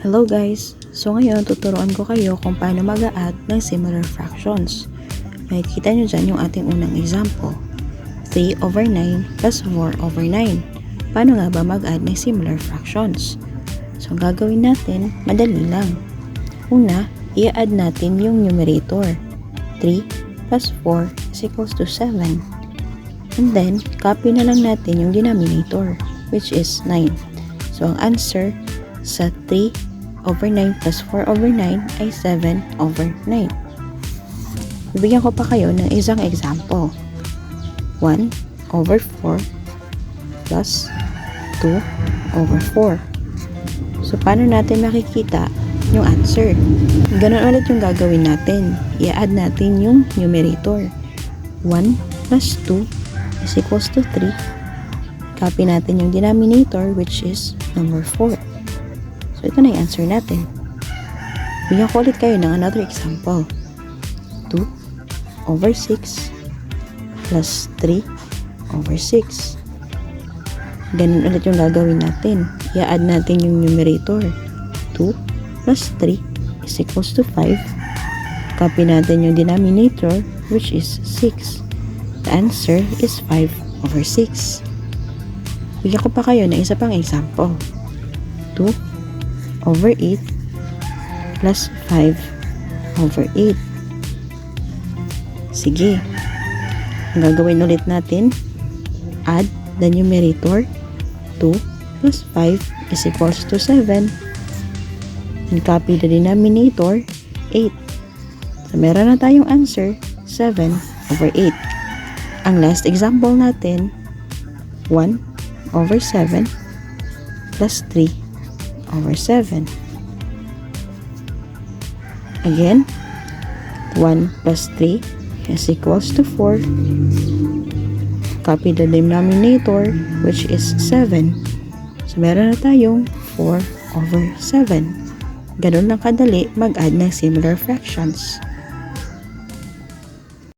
Hello guys! So ngayon tuturuan ko kayo kung paano mag-a-add ng similar fractions. Makikita nyo dyan yung ating unang example. 3/9 plus 4/9. Paano nga ba mag-add ng similar fractions? So ang gagawin natin, madali lang. Una, i-add natin yung numerator. 3 plus 4 is equals to 7. And then, copy na lang natin yung denominator, which is 9. So ang answer sa 3/9 plus 4/9 ay 7/9. Bibigyan ko pa kayo ng isang example. 1/4 plus 2/4. So, paano natin makikita yung answer? Ganun ulit yung gagawin natin. I-add natin yung numerator. 1 plus 2 is equals to 3. Copy natin yung denominator, which is number 4. So, ito na yung answer natin. Bigyan ko ulit kayo ng another example. 2/6 plus 3/6. Ganun ulit yung gagawin natin. I-add natin yung numerator. 2 plus 3 is equals to 5. Copy natin yung denominator, which is 6. The answer is 5/6. Bigyan ko pa kayo ng isa pang example. 2/8 plus 5/8. Sige. Ang gagawin ulit natin, add the numerator. 2 plus 5 is equals to 7. And copy the denominator, 8. So, meron na tayong answer, 7/8. Ang last example natin, 1/7 plus 3/7. Again, 1 plus 3 is equals to 4. Copy the denominator, which is 7. So, meron na tayong 4/7. Ganun lang kadali mag-add ng similar fractions.